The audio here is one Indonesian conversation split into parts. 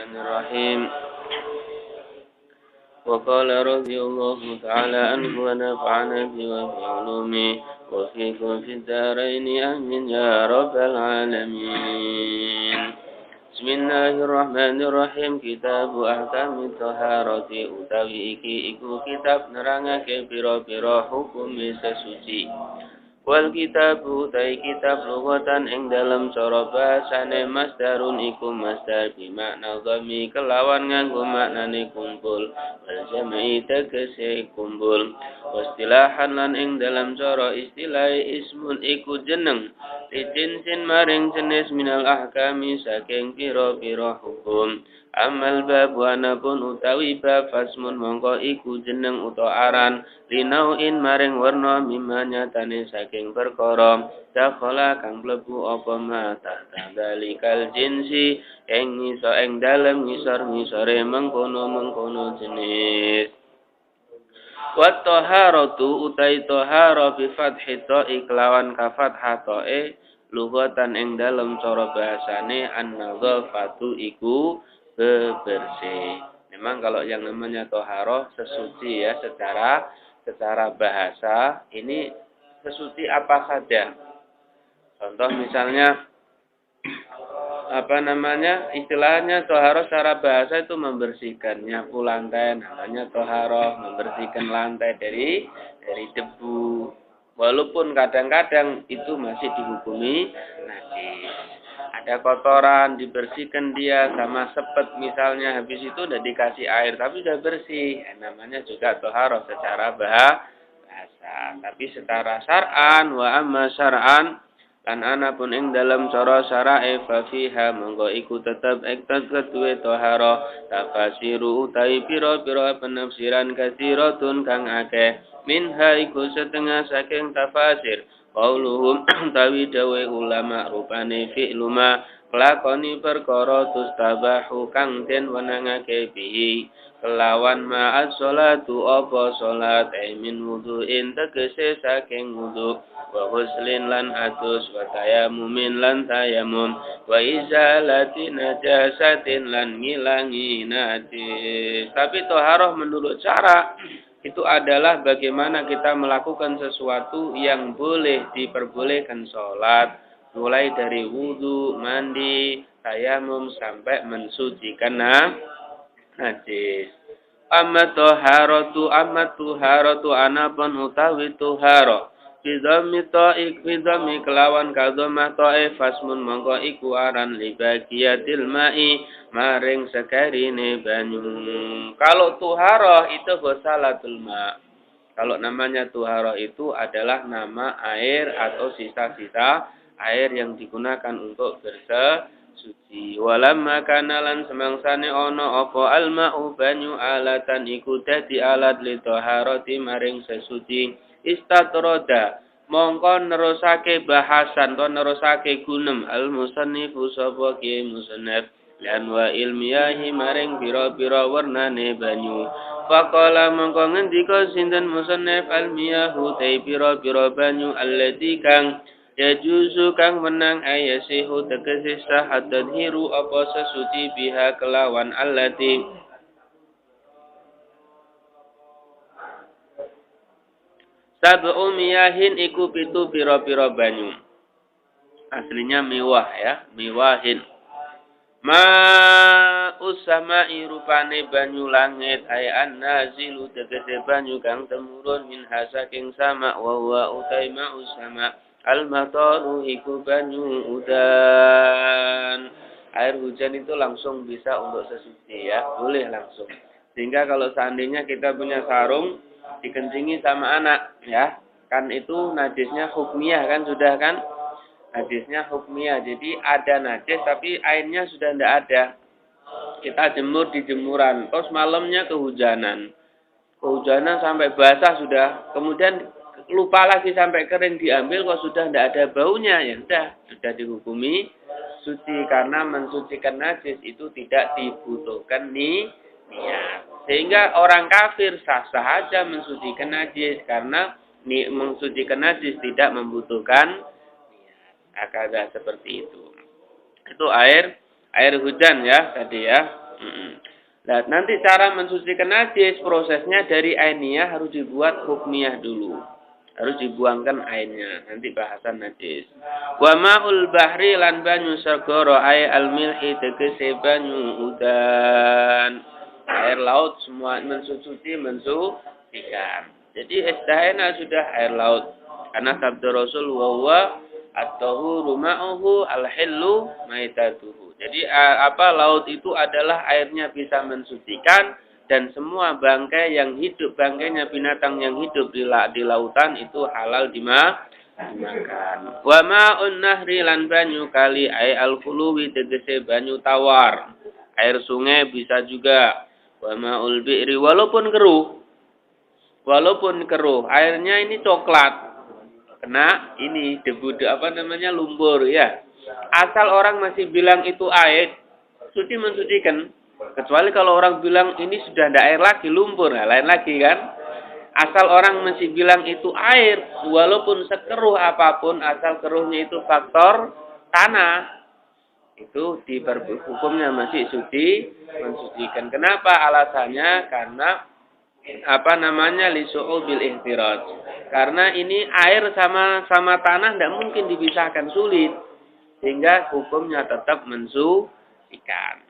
Bismillahirrahmanirrahim. Wa qala radhiyallahu ta'ala anhu wa nafa'ana bi wa bi ulumi wa fikum fid dharain amin ya rabbal alamin. Bismillahirrahmanirrahim. Kitab ahkamit taharati utawi iki iku kitab nerangake pira-pira hukum sesuci. Wal kitabu utai kitab lughatan ing dalam cara bahasane masdarun iku masdar bimakna dhammi kelawan nganggo maknane kumpul wal jam'i tegese kumpul wastilahan lan ing dalam cara istilah ismun iku jeneng lijinsin maring jenis minal ahkami saking pira-pira hukum. Amal bab wanapun utawi bab fasmun mongko iku jeneng utawa aran linauin maring warna mimanya tane saking perkara dakhala kang mlebu apa mata dalikal jinsi ing iso ing dalem ngisor-ngisore mengkono jenis. Wa taharatu utai tahara bi fathi ta iklawan ka fathah tae lughatan ing dalem cara bahasane an-nadhafatu iku bersih. Memang kalau yang namanya toharoh sesuci ya secara bahasa ini sesuci apa saja. Contoh misalnya istilahnya toharoh secara bahasa itu membersihkan nyapu lantai, namanya toharoh membersihkan lantai dari debu. Walaupun kadang-kadang itu masih dihukumi najis. Ada kotoran, dibersihkan dia sama sepet misalnya, habis itu udah dikasih air, tapi udah bersih. Namanya juga toharoh secara bahasa. Tapi secara syar'an, wa amma syar'an, lan ana pun ing dalam cara syara'i fa fiha monggo iku tetep kedue toharoh tafasiru utai pira-pira penafsiran kasiratun kang akeh minha iku setengah saking tafasir qauluhum tawi dawe ulama rupane fi'lu ma lakoni perkara tustabahu kang den wenangake bihi kelawan ma'at sholatu apa sholat min wudu'in tegese saking wudu' wa ghuslin lan atus wa tayamumin lan tayamum wa izalati najasatin lan ngilangi najis. Tapi toharoh menurut cara itu adalah bagaimana kita melakukan sesuatu yang boleh diperbolehkan sholat, mulai dari wudu, mandi, tayamum sampai mensucikan najis. Amma tuharatu anapun utawi tuharo. Bidhammi ta'ik bidhammi kelawan kadhamah ta'if fasmun mongko iku aran libagiyatil ma'i maring sekarine banyu. Kalau tuharo itu ghusalatul ma'. Kalau namanya tuharo itu adalah nama air atau sisa-sisa air yang digunakan untuk bersuci. Walamma kana lan semangsane ana apa alma'u banyu alatan iku dadi alat li taharati maring sesuci. Istatroda mongko nerusake bahasan to nerusake gunem al musannifu sapa ki musannaf lan wa ilmiyahi maring pira-pira warnane banyu. Faqala mongko ngendika sinten musannaf al miyahu te pira-pira banyu allati kang yajuzu kang menang ayasihu tegese sah tadhiru apa sesuci biha kelawan allati sab'u miyahin iku pitu pira-pira banyu. Aslinya miwah ya, miwahin. Ma'us sama'i rupane banyu langit ay an-nazilu tegese banyu kang temurun min hasaking sama wa huwa utai ma'us sama. Al-mataru iku banyu udan. Air hujan itu langsung bisa untuk sesuci ya, boleh langsung. Sehingga kalau seandainya kita punya sarung dikencingi sama anak ya kan itu najisnya hukmiyah kan sudah kan najisnya hukmiyah jadi ada najis tapi airnya sudah tidak ada kita jemur di jemuran terus malamnya kehujanan sampai basah sudah kemudian lupa lagi sampai kering diambil kok sudah tidak ada baunya ya sudah dihukumi suci karena mensucikan najis itu tidak dibutuhkan niat. Sehingga orang kafir sah-sah saja mensucikan najis karena mensucikan najis tidak membutuhkan niat. Akada seperti itu. Itu air hujan ya tadi ya. Mm-mm. Nah, nanti cara mensucikan najis prosesnya dari ainiyah harus dibuat hukmiyah dulu. Harus dibuangkan ainnya. Nanti bahasan najis. Wa ma'ul bahri lan banyu segara ay al milhi tegese banyu udan. Air laut semua mensucikan. Jadi istahana sudah air laut. Karena sabda Rasul wa huwa at-tahuru ma'uhu al-hillu maitatuhu. Jadi laut itu adalah airnya bisa mensucikan dan semua bangkai yang hidup, bangkainya binatang yang hidup di lautan itu halal dimakan. Wa ma'un nahri lan banyu kali ay al-khuluwi tegese banyu tawar. Air sungai bisa juga. Wa ma'ul bi'ri walaupun keruh, airnya ini coklat. Kena ini debu lumpur ya. Asal orang masih bilang itu air, suci mensucikan. Kecuali kalau orang bilang ini sudah tidak air lagi, lumpur, nah, lain lagi kan. Asal orang masih bilang itu air, walaupun sekeruh apapun, asal keruhnya itu faktor tanah, itu hukumnya masih suci mensucikan. Kenapa? Alasannya karena lisu'ubil ihtiraj. Karena ini air sama tanah tidak mungkin dipisahkan, sulit. Sehingga hukumnya tetap mensucikan.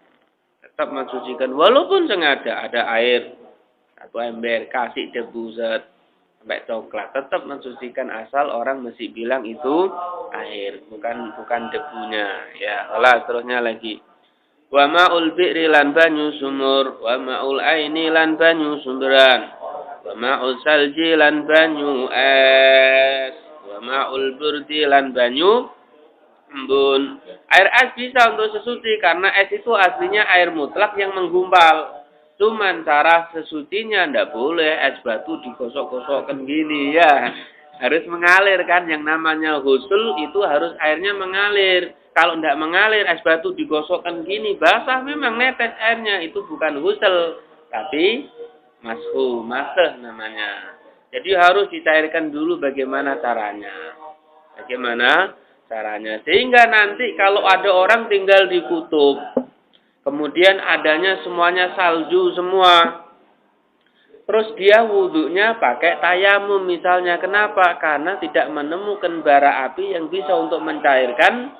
Tetap mensucikan walaupun sengaja ada air atau ember kasih debu sampai coklat, tetap mensucikan asal orang mesti bilang itu air, bukan debunya. Ya, terusnya lagi. Wa ma'ul bi'ri lan banyu sumur, wa ma'ul aini lan banyu sumberan, wa ma'ul salji lan banyu es, wa ma'ul burdi lan banyu embun. Air es bisa untuk sesuci karena es itu aslinya air mutlak yang menggumpal. Cuman cara sesucinya ndak boleh es batu digosok-gosokkan gini ya. Harus mengalir kan, yang namanya husul itu harus airnya mengalir. Kalau ndak mengalir es batu digosokkan gini basah memang netes airnya, itu bukan husul tapi masah namanya. Jadi harus dicairkan dulu bagaimana caranya. Sehingga nanti kalau ada orang tinggal di kutub, kemudian adanya semuanya salju semua. Terus dia wudhunya pakai tayamum misalnya. Kenapa? Karena tidak menemukan bara api yang bisa untuk mencairkan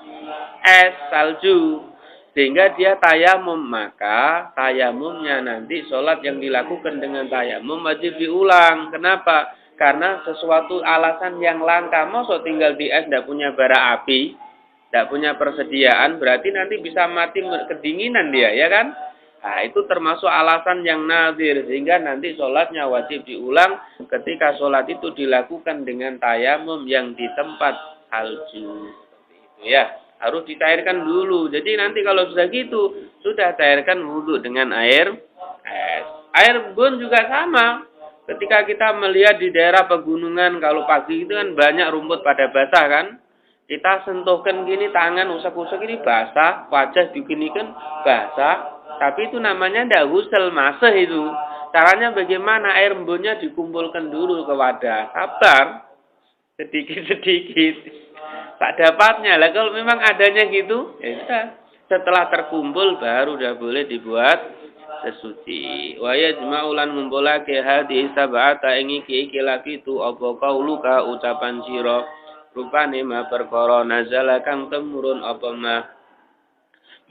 es salju. Sehingga dia tayamum. Maka tayamumnya nanti sholat yang dilakukan dengan tayamum wajib diulang. Kenapa? Karena sesuatu alasan yang langka. Maksud tinggal di es tidak punya bara api, tidak punya persediaan, berarti nanti bisa mati kedinginan dia, ya kan? Nah, itu termasuk alasan yang nazir, sehingga nanti sholatnya wajib diulang ketika sholat itu dilakukan dengan tayamum yang di tempat salju. Itu ya, harus dicairkan dulu. Jadi nanti kalau sudah gitu, sudah cairkan wudhu dengan air es. Air bun juga sama. Ketika kita melihat di daerah pegunungan, kalau pagi itu kan banyak rumput pada basah kan? Kita sentuhkan gini tangan usap-usap ini basah, wajah diginikan basah. Tapi itu namanya ndak husel masah itu. Caranya bagaimana? Air embunnya dikumpulkan dulu ke wadah. Sabar. Sedikit-sedikit. Tak dapatnya. Lah kalau memang adanya gitu, ya sudah. Setelah terkumpul baru udah boleh dibuat sesuci. Wa yajma'ulan ngumpulake hadis sab'ata ing iki lapitu apa kauluka ucapan sira. Rupane ma perkara nazala kang temurun apa ma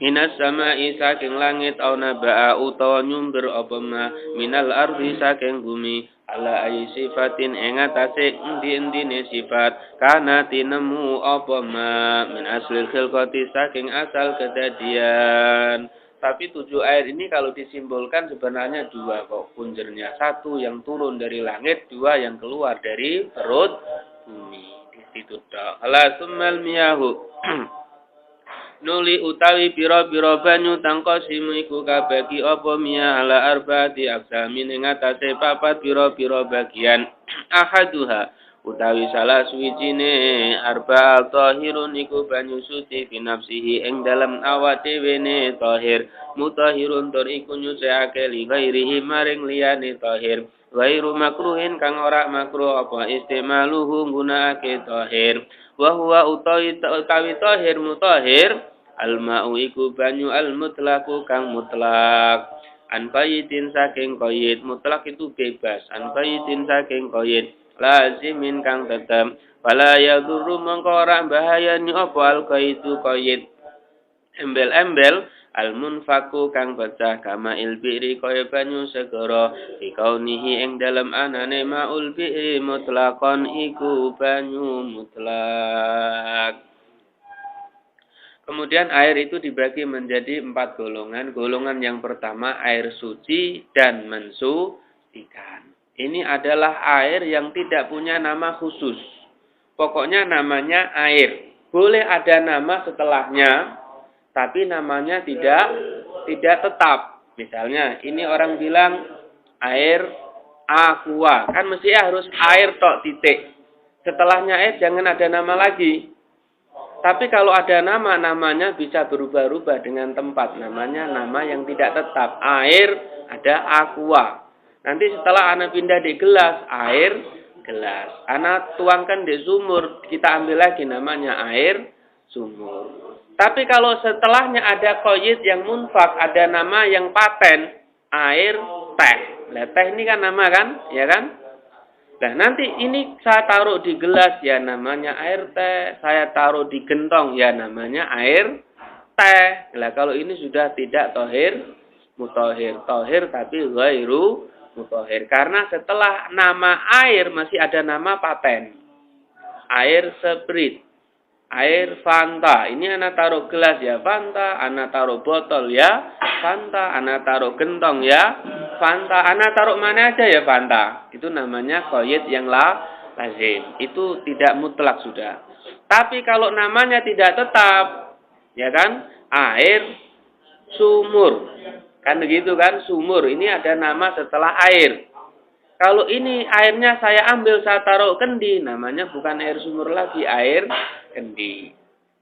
minas sama'i saking langit au naba'a utawa nyumber apa ma minal ardi saking bumi ala ai sifatin ing atase endi-endine sifat kana tinemu apa ma min aslil khilqati saking asal kejadian. Tapi 7 air ini kalau disimbolkan sebenarnya 2 kok punjernya. 1 yang turun dari langit, 2 yang keluar dari perut bumi. Di situ tok. Ala summal miyahu nuli utawi pira-pira banyu tangkosimu iku kabagi apa miya ala arba'ati aqsamin ing atase 4 pira-pira bagian. Ahaduha utawi salah suwijine arba'al tahirun iku banyu suci binafsihi ing dalam awak dhewene tahir mutahirun tur iku nyuciake li ghairihi maring liyane tahir ghairu makruhin kang ora makruh apa istimaluhu nggunakake tahir wa huwa utawi tahir mutahhir Al-ma'u iku banyu al-mutlaku kang mutlak. An qayyidin saking qayyid, mutlak itu bebas. An qayyidin saking qayyid, lazimin kang tetep. Fala yadurru mengko ora bahayani apa al-qayyidu qayyid. Embel-embel al-munfaku kang pecah kama ilbiri kaya banyu segara dikaunihi ing dalem anane ma'ul bi'i mutlakon iku banyu mutlak. Kemudian air itu dibagi menjadi 4 golongan. Golongan yang pertama air suci dan mensucikan. Ini adalah air yang tidak punya nama khusus. Pokoknya namanya air. Boleh ada nama setelahnya, tapi namanya tidak tetap. Misalnya ini orang bilang air aqua. Kan mesti harus air tok titik. Setelahnya air jangan ada nama lagi. Tapi kalau ada nama, namanya bisa berubah-ubah dengan tempat. Namanya nama yang tidak tetap. Air, ada aqua. Nanti setelah anak pindah di gelas, air, gelas. Anak tuangkan di sumur, kita ambil lagi namanya air, sumur. Tapi kalau setelahnya ada qayyid yang munfak, ada nama yang paten, air, teh. Nah, teh ini kan nama kan? Ya kan? Nah, nanti ini saya taruh di gelas, ya namanya air teh. Saya taruh di gentong, ya namanya air teh. Nah, kalau ini sudah tidak tohir, mutohir. Tohir tapi ghairu mutohir. Karena setelah nama air masih ada nama paten. Air Sprite, air Fanta. Ini anak taruh gelas, ya Fanta. Anak taruh botol, ya Fanta. Anak taruh gentong, ya Fanta. Anak taruh mana aja, ya Fanta. Itu namanya qayyid yang lazim. Itu tidak mutlak sudah. Tapi kalau namanya tidak tetap, ya kan? Air sumur. Kan begitu kan? Sumur. Ini ada nama setelah air. Kalau ini airnya saya ambil, saya taruh kendi, namanya bukan air sumur lagi, air kendi.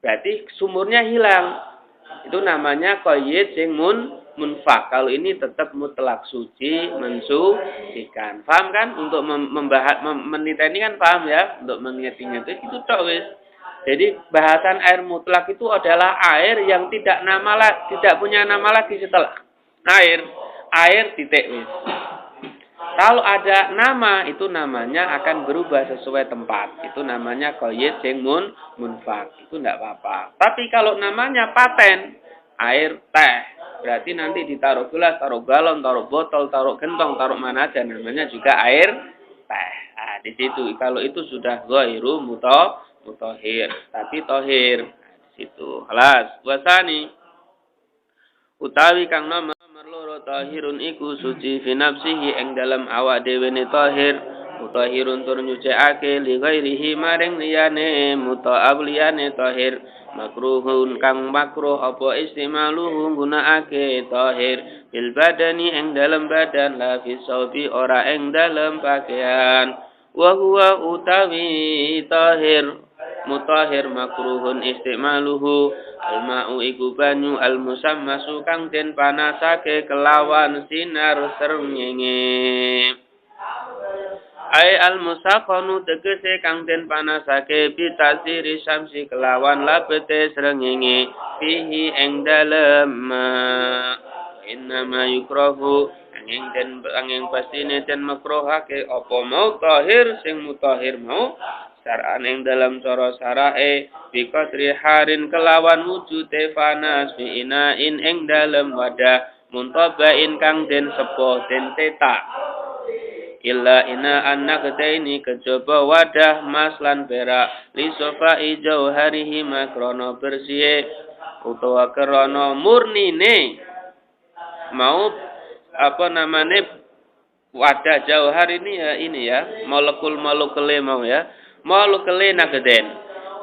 Berarti sumurnya hilang. Itu namanya qayyid sing munfak. Kalau ini tetap mutlak, suci, mensucikan. Paham kan? Untuk menita ini kan paham ya? Untuk mengingat-ingat itu tok wis. Jadi bahasan air mutlak itu adalah air yang tidak punya nama lagi setelah air titik wis. Kalau ada nama, itu namanya akan berubah sesuai tempat. Itu namanya qayyid sing munfak. Itu tidak apa-apa. Tapi kalau namanya paten, air teh, berarti nanti ditaruh gelas, taruh galon, taruh botol, taruh gentong, taruh mana aja, namanya juga air teh. Nah, di situ kalau itu sudah ghairu mutohir, tapi tohir. Nah, di situ. Halas. Wasani utawi kang nama loro tahirun iku suci fi nafsihi ing dalam awak dhewe ne tahir, mutahhirun tur nyucikake li ghairihi maring liyane muta'abliyane tahir. Makruhun kang makruh apa istimaluhu gunakake tahir bil badani ing dalam badan, la fi saubi ora ing dalam pakaian. Wa huwa utawi tahir mutahhir makruhun istimaluhu al-ma'u iku banyu al-musammasu kang den panasake kelawan sinar srengenge. Ai al-musakhanu tegese kang den panasake bi tasiri syamsi kelawan labete srengenge fihi ing dalem. Innama yukrahu angin pastine den makruhake apa mau tahir sing mutahhir mau syar'an ing dalam cara syarae bi qadri harin kelawan wujude panas fi inain ing dalam wadah muntabain kang den sepo den tetak illa ina anak ini kejaba wadah mas lan perak li sofai jauharihi makrono bersih utawa krana murnine mau apa namanya wadah jauhar ini ya molekul-molekule mau ya molekule nageden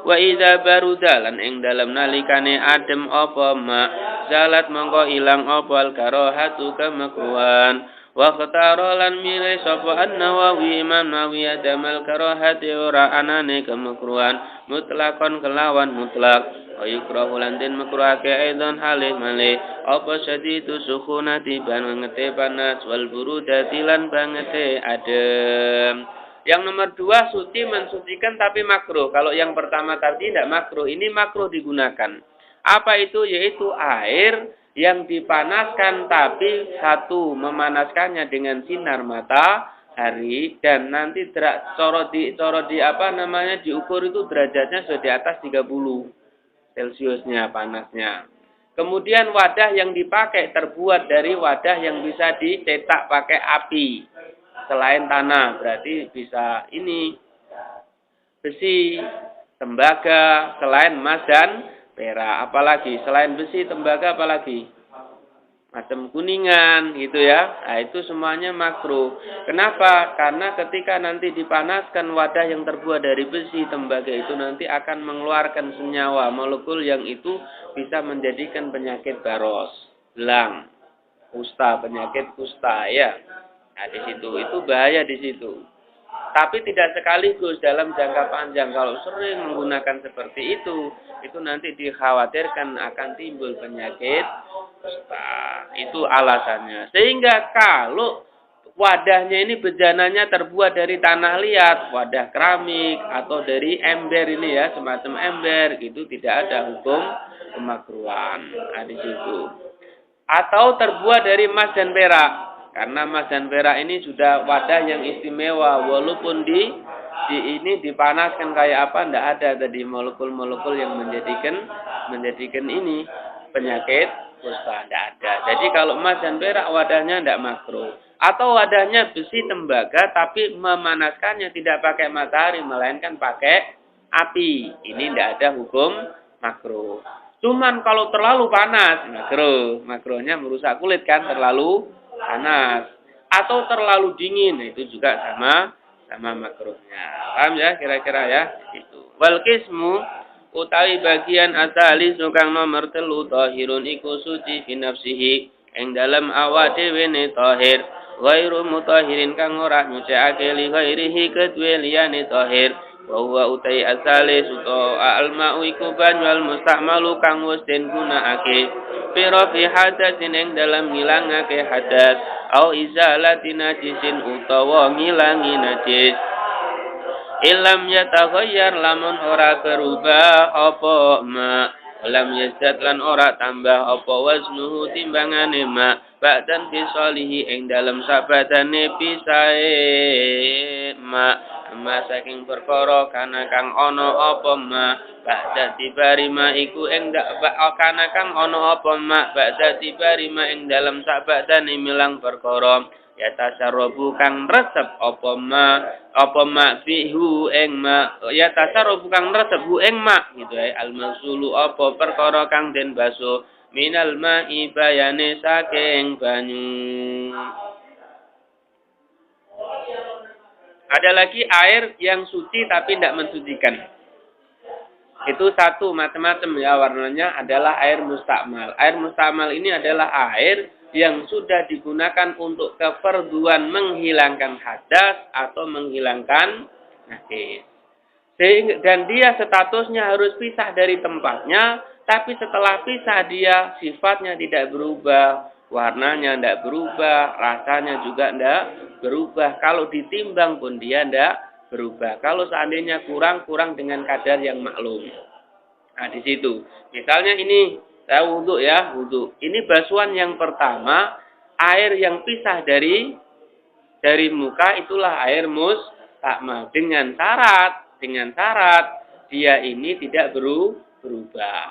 wa idza barudalan ing dalam nalikane adem apa ma zalat mongko ilang apa al karahatu kemakruhan wa khatara lan milih sapa an-Nawawi Imam Nawawi adamal karahati ora anane kemakruhan mutlakon kelawan mutlak wa yukrahu lan den makruhake aidan halih malih apa sadidu sukhunati bangete panas wal burudati lan bangete adem. Yang nomor 2 suci mensucikan tapi makruh. Kalau yang pertama tadi tidak makruh, ini makruh digunakan. Apa itu? Yaitu air yang dipanaskan, tapi satu memanaskannya dengan sinar matahari, dan nanti diukur itu derajatnya sudah di atas 30 Celciusnya panasnya. Kemudian wadah yang dipakai terbuat dari wadah yang bisa dicetak pakai api selain tanah, berarti bisa ini besi, tembaga, selain emas dan perak. Apalagi selain besi, tembaga, apalagi macam kuningan gitu ya. Nah, itu semuanya makruh. Kenapa? Karena ketika nanti dipanaskan wadah yang terbuat dari besi, tembaga itu nanti akan mengeluarkan senyawa molekul yang itu bisa menjadikan penyakit baros, belang, kusta, penyakit kusta ya. Nah, di situ itu bahaya di situ. Tapi tidak sekaligus dalam jangka panjang. Kalau sering menggunakan seperti itu nanti dikhawatirkan akan timbul penyakit kusta. Itu alasannya. Sehingga kalau wadahnya ini bejananya terbuat dari tanah liat, wadah keramik atau dari ember ini ya, semacam ember, itu tidak ada hukum kemakruhan. Nah, di situ. Atau terbuat dari emas dan perak. Karena emas dan perak ini sudah wadah yang istimewa, walaupun ini dipanaskan kayak apa, tidak ada tadi molekul-molekul yang menjadikan ini penyakit kusta, tidak ada. Jadi kalau emas dan perak wadahnya tidak makruh. Atau wadahnya besi tembaga tapi memanaskannya tidak pakai matahari melainkan pakai api. Ini tidak ada hukum makruh. Cuman kalau terlalu panas makruh. Makruhnya merusak kulit kan, terlalu panas atau terlalu dingin, itu juga sama makruhnya. Paham ya kira-kira ya? Itu. Wal qismu utawi bagian asali sukang nomor 3 tahirun iku suci fi nafsihi ing dalem awak dhewe ne tahir, ghairu mutahirin kang ora nyucikake li ghairihi kedue liyane tahir. Wa huwa utai asale suto alma'u iku banyu al musta'malu kang wis den gunakake pira fi hadatsin ing dalam ngilangake hadas au izalati najisin utawa ngilangi najis. Ilam yataghayyar lamun ora berubah apa ma, lam yazad lan ora tambah apa waznuhu timbangane ma, ba'dan bisalihi ing dalam sabadane pisae ma saking perkara kana kang ana apa ma ba'da tibari ma iku ing kana kang ana apa ma ba'da tibari ma ing dalam sabadane milang perkara ya tasarrufu kang resep apa ma fihu ing ma ya tasarrufu kang resep hu ing ma gitu ya al-masulu apa perkara kang den baso minal ma'i bayane saking banyu. Ada lagi air yang suci tapi tidak mensucikan. Itu satu macam-macam ya warnanya adalah air mustakmal. Air mustakmal ini adalah air yang sudah digunakan untuk keperluan menghilangkan hadas atau menghilangkan najis. Dan dia statusnya harus pisah dari tempatnya, tapi setelah pisah dia sifatnya tidak berubah, warnanya tidak berubah, rasanya juga tidak berubah. Kalau ditimbang pun dia tidak berubah. Kalau seandainya kurang dengan kadar yang maklum. Nah, di situ. Misalnya ini saya wudhu ya, wudhu. Ini basuhan yang pertama, air yang pisah dari muka itulah air mustakmal dengan syarat dia ini tidak berubah.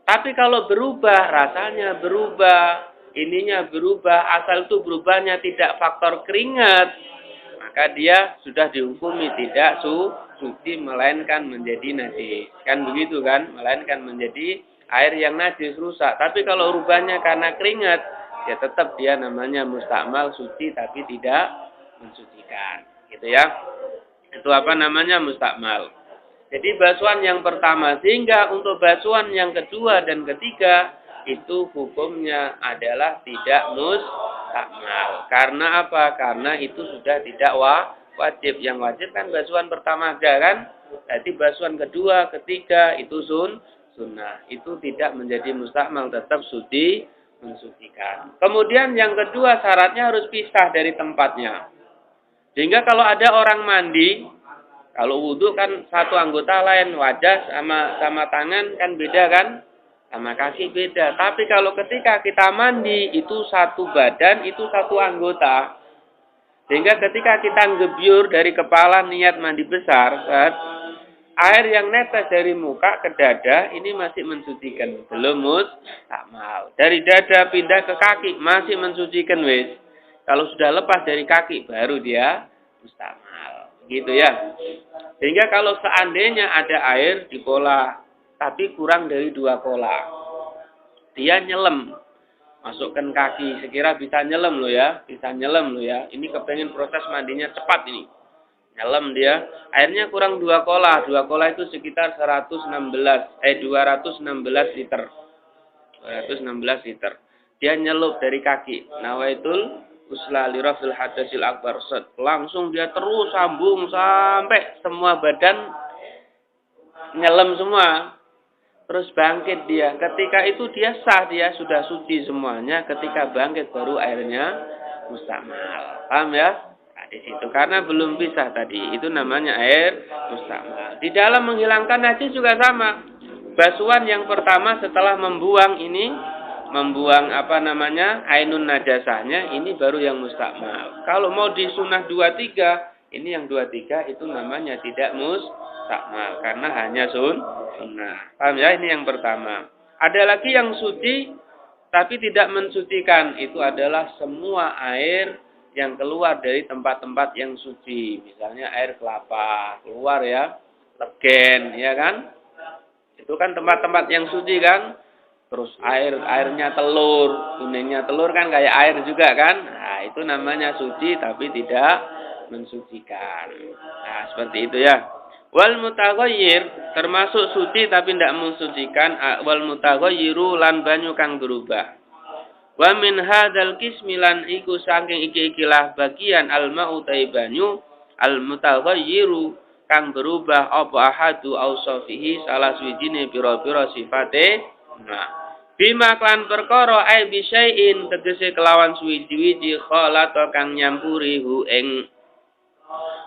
Tapi kalau berubah, rasanya berubah, ininya berubah, asal itu berubahnya tidak faktor keringat, maka dia sudah dihukumi tidak suci melainkan menjadi najis. Kan begitu kan? Melainkan menjadi air yang najis rusak. Tapi kalau rubahnya karena keringat, ya tetap dia namanya mustakmal suci tapi tidak mensucikan. Gitu ya. Itu apa namanya mustakmal. Jadi basuhan yang pertama, sehingga untuk basuhan yang kedua dan ketiga itu hukumnya adalah tidak mustakmal. Karena apa? Karena itu sudah tidak wajib. Yang wajib kan basuhan pertama aja kan? Jadi basuhan kedua, ketiga itu sunnah. Itu tidak menjadi mustakmal, tetap suci mensucikan. Kemudian yang kedua syaratnya harus pisah dari tempatnya. Sehingga kalau ada orang mandi, kalau wudhu kan satu anggota lain, wajah sama tangan kan beda kan? Sama kaki beda. Tapi kalau ketika kita mandi, itu satu badan, itu satu anggota. Sehingga ketika kita ngebyur dari kepala niat mandi besar, air yang netes dari muka ke dada, ini masih mensucikan. Belum mustakmal. Dari dada pindah ke kaki, masih mensucikan wis. Kalau sudah lepas dari kaki, baru dia mustakmal. Gitu ya. Sehingga kalau seandainya ada air di kola, tapi kurang dari 2 kola, dia nyelem, masukkan kaki, sekira bisa nyelem lo ya, bisa nyelem lo ya. Ini kepengen proses mandinya cepat ini. Nyelem dia, airnya kurang 2 kola. 2 kola itu sekitar 216 liter. 216 liter. Dia nyelup dari kaki. Nawaitul usla lirafil hadasil akbar. Langsung dia terus sambung sampai semua badan nyelem semua. Terus bangkit dia. Ketika itu dia sah, dia sudah suci semuanya. Ketika bangkit baru airnya mustakmal. Paham ya? Nah, di situ karena belum bisa tadi. Itu namanya air mustakmal. Di dalam menghilangkan najis juga sama. Basuhan yang pertama setelah membuang ini, membuang ainun najasahnya, ini baru yang mustakmal. Kalau mau di sunnah 2-3, ini yang 2-3 itu namanya tidak mustakmal karena hanya sunnah. Paham ya? Ini yang pertama. Ada lagi yang suci tapi tidak mensucikan. Itu adalah semua air yang keluar dari tempat-tempat yang suci. Misalnya air kelapa keluar ya, legen ya kan? Itu kan tempat-tempat yang suci kan? Terus airnya telur, kuningnya telur kan kayak air juga kan? Nah, itu namanya suci tapi tidak mensucikan. Nah, seperti itu ya. Wal mutaghayyir termasuk suci tapi tidak mensucikan. Wal mutaghayyiru lan banyu kang berubah. Wa min hadzal qismi lan iku saking iki-ikilah bagian al ma'u banyu al mutaghayyiru kang berubah apa ahadu ausafihi salah suwijine pira-pira sifate. Nah, bima klan perkara ai bisyai'in tegese kelawan suwiji-wiji khalata kang nyampuri hu ing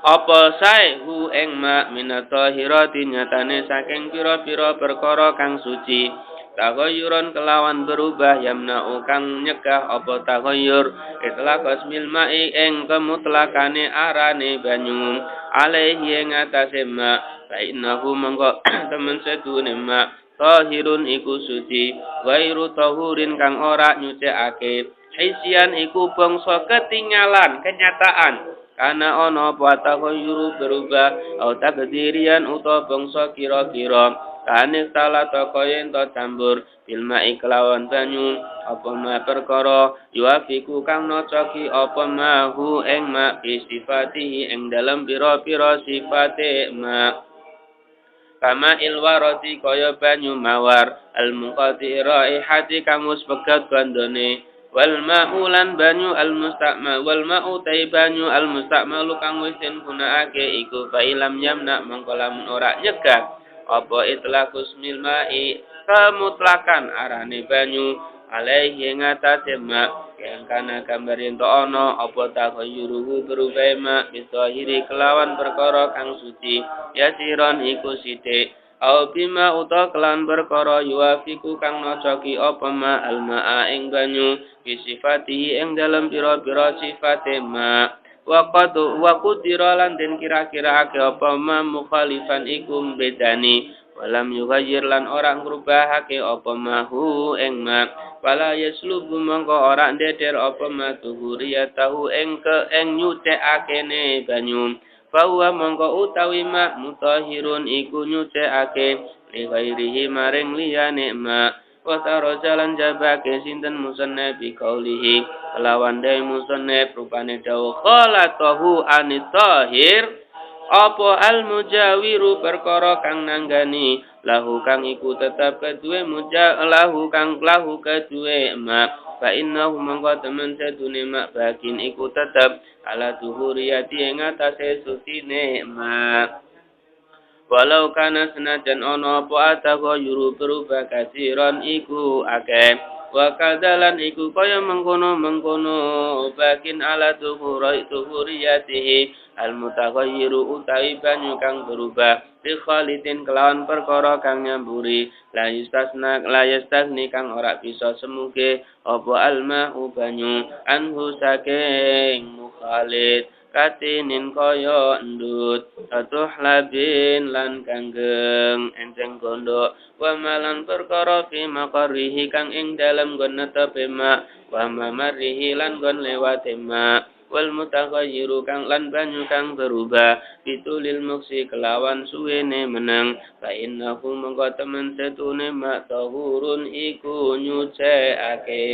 apa sae hu ing ma minatahirati nyatane saking pira-pira perkara kang suci. Taghayyuran kelawan berubah yamna'u kang nyegah apa taghayyur itlaq asmil ma'i ing kemutlakane arane banyu alaihi ing atase ma fa innahu mangko temen sedune ma tahirun iku suci wairu tahurin kang ora nyucikake hisyan iku bangsa ketinggalan kenyataan karena ono apa taghayyuru berubah au takdirian utawa bangsa kira-kira kanik tala tokoyen to campur filma iklawan banyu apa ma perkara yuafiku kang nocoki apa mahu ing ma bisifatihi ing dalam pira-pira sifate ma kama ilwarati kaya banyu mawar al munqati raihati kang wis pegat bandone wal ma'ulan banyu al mustakmal wal ma'u banyu al mustakmal kang wis gunakake iku fa ilam yamna mangko lamun ora nyegah apa itlaqus mil ma'i kemutlakan arane banyu alaihi ngatase ma yang kana gambar ento ana apa taghayyuruhu berubah ma bisahiri kelawan perkara kang suci yasiron iku sithik au bima uta kelan perkara yuafiku kang nocoki apa ma al ma'a ing banyu bisifati ing dalem pira-pira sifate ma wa qudira lan den kira-kira ake apa ma mukhalifan iku bedani walam yughayyir lan orang ngrubahake apa mahu ing ma wala yaslubu mongko ora ndeder apa ma tuhuriyatahu ing nyucekake banyu bahwa mongko utawi ma mutahhirun iku nyucekake li ghairihi maring liyane ma wa tarajalan jabake sinten musannaf bi qaulihi lawan dai musannaf rupane dawuh khalatahu anitahhir apa al mujawiru perkara kang nanggani lahu kang iku tetap kedue lahu kedue ma fa innahu mangko temen sedune mak bakin iku tetap ala tuhuriyati ing atase sucine ma walau kana senajan ana apa atago yuru berubah kasiron iku akeh Wa kadzalan iku kaya mengkono-mengkono bakin ala tuhuriyatihi al-mutaghayyiru utawi banyu kang berubah bi khalitin kelawan perkara kang nyamburi la yastasni kang ora bisa semuge apa alma'u banyu anhu saking mukhalid katinin kaya endut atuh labin lan kanggeng enceng gondok wa malan perkara fi maqarihi kang ing dalem nggon netepe mak wa mamarihi lan nggon lewate mak wal mutaghayyiru kang lan banyu kang berubah bitulil muksi kelawan suwene meneng fa innahu mongko temen setune mak tahurun iku nyucekake.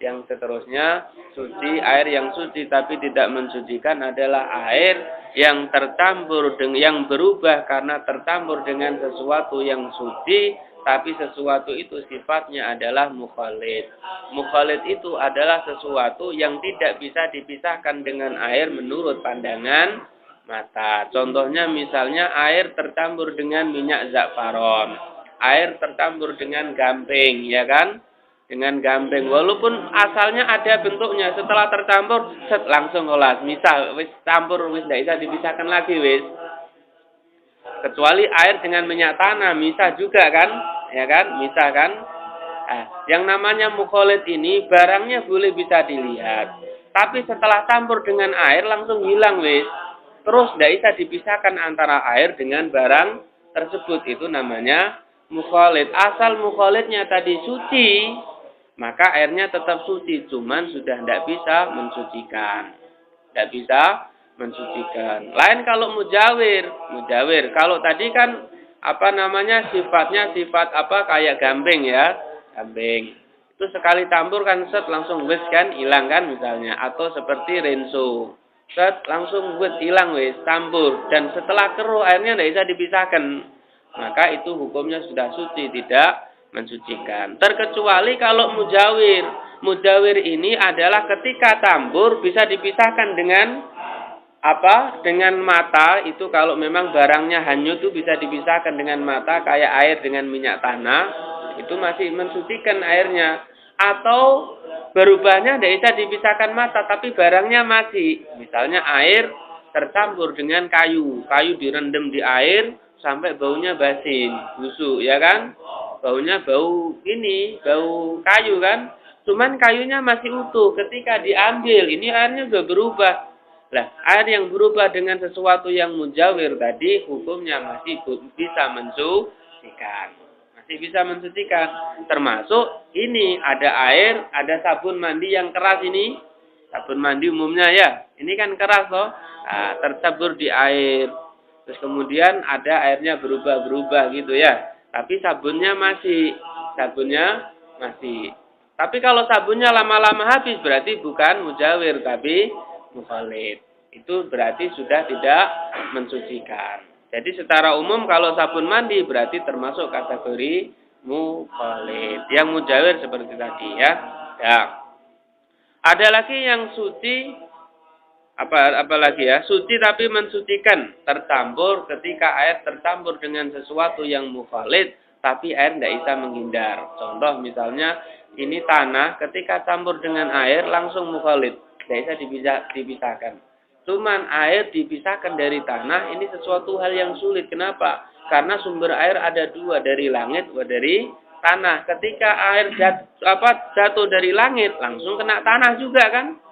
Yang seterusnya, suci, air yang suci tapi tidak mensucikan adalah air yang tercampur dengan yang berubah karena tercampur dengan sesuatu yang suci, tapi sesuatu itu sifatnya adalah mukhalid. Mukhalid itu adalah sesuatu yang tidak bisa dipisahkan dengan air menurut pandangan mata. Contohnya misalnya air tercampur dengan minyak za'faron, air tercampur dengan gamping, ya kan? Dengan gamping walaupun asalnya ada bentuknya setelah tercampur langsung olah misal wis campur wis tidak bisa dipisahkan lagi wis kecuali air dengan minyak tanah misal juga kan ya kan misal kan yang namanya mukhalid ini barangnya boleh bisa dilihat tapi setelah campur dengan air langsung hilang wis terus tidak bisa dipisahkan antara air dengan barang tersebut itu namanya mukhalid asal mukhalidnya tadi suci maka airnya tetap suci, cuman sudah tidak bisa mensucikan. Tidak bisa mensucikan. Lain kalau mujawir. Kalau tadi kan sifatnya sifat kayak gamping ya. Gamping. Itu sekali campur kan set langsung wis kan hilang kan misalnya. Atau seperti renso. Set langsung wis hilang wis campur. Dan setelah keruh airnya tidak bisa dipisahkan. Maka itu hukumnya sudah suci, tidak mensucikan. Terkecuali kalau mujawir. Mujawir ini adalah ketika campur bisa dipisahkan dengan dengan mata. Itu kalau memang barangnya hanyut itu bisa dipisahkan dengan mata kayak air dengan minyak tanah. Itu masih mensucikan airnya. Atau berubahnya tidak bisa dipisahkan mata tapi barangnya masih. Misalnya air tercampur dengan kayu. Kayu direndam di air sampai baunya basin, busuk ya kan? Baunya bau kayu kan. Cuman kayunya masih utuh. Ketika diambil, ini airnya sudah berubah. Lah, air yang berubah dengan sesuatu yang mujawir tadi, hukumnya masih bisa mensucikan. Masih bisa mensucikan. Termasuk ini, ada air, ada sabun mandi yang keras ini. Sabun mandi umumnya ya. Ini kan keras loh. Nah, tercebur di air. Terus kemudian ada airnya berubah-berubah gitu ya. Tapi sabunnya masih. Tapi kalau sabunnya lama-lama habis berarti bukan mujawir tapi mukhalid. Itu berarti sudah tidak mensucikan. Jadi secara umum kalau sabun mandi berarti termasuk kategori mukhalid. Yang mujawir seperti tadi ya. Ya. Ada lagi yang suci apalagi ya, suci tapi mensucikan, tercampur ketika air tercampur dengan sesuatu yang mukhalid, tapi air tidak bisa menghindar. Contoh misalnya, ini tanah ketika campur dengan air langsung mukhalid, tidak bisa dipisahkan. Cuman air dipisahkan dari tanah, ini sesuatu hal yang sulit. Kenapa? Karena sumber air ada dua, dari langit atau dari tanah. Ketika air jatuh dari langit, langsung kena tanah juga kan?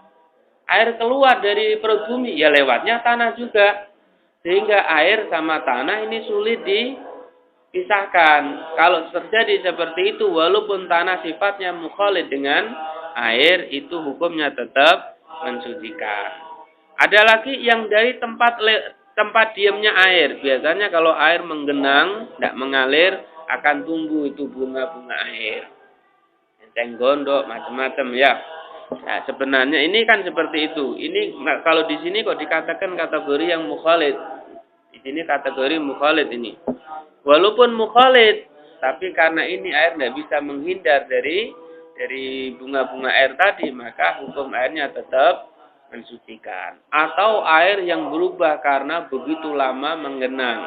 Air keluar dari perut bumi, ya lewatnya tanah juga. Sehingga air sama tanah ini sulit dipisahkan. Kalau terjadi seperti itu, walaupun tanah sifatnya mukhalid dengan air, itu hukumnya tetap mensucikan. Ada lagi yang dari tempat diamnya air. Biasanya kalau air menggenang, tidak mengalir, akan tumbuh itu bunga-bunga air. Enceng gondok, macam-macam ya. Nah, sebenarnya ini kan seperti itu. Ini kalau di sini kok dikatakan kategori yang mukhalid. Di sini kategori mukhalid ini. Walaupun mukhalid, tapi karena ini air tidak bisa menghindar dari bunga-bunga air tadi, maka hukum airnya tetap mensucikan. Atau air yang berubah karena begitu lama menggenang.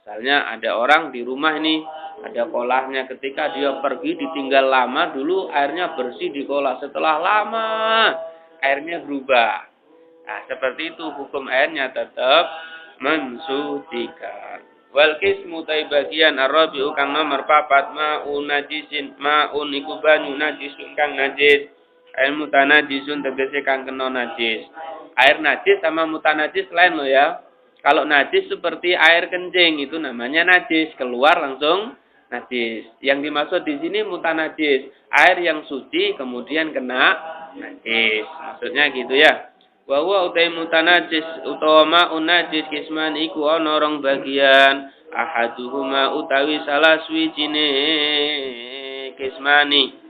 Misalnya ada orang di rumah ini, ada kolamnya, ketika dia pergi ditinggal lama, dulu airnya bersih di kolam. Setelah lama, airnya berubah. Nah, seperti itu hukum airnya tetap mensucikan. Wal qismu tai bagian arabiu kang nomor 4 ma'un najisin ma'un iku banyu najisun kang najis. Air mutanajisun tegese kang kena najis. Air najis sama mutanajis lain loh ya. Kalau najis seperti air kencing itu namanya najis, keluar langsung najis. Yang dimaksud di sini mutanajis, air yang suci kemudian kena najis. Maksudnya gitu ya. Wa huwa utai mutanajis utawa unajis kisman iku ana rong bagian. Ahaduhuma utawi salah suwijine kismani.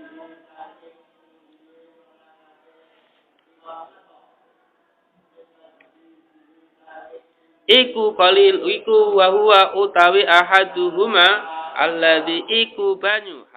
Iku qalil iku wa huwa utawi ahaduhuma alladzi iku banyu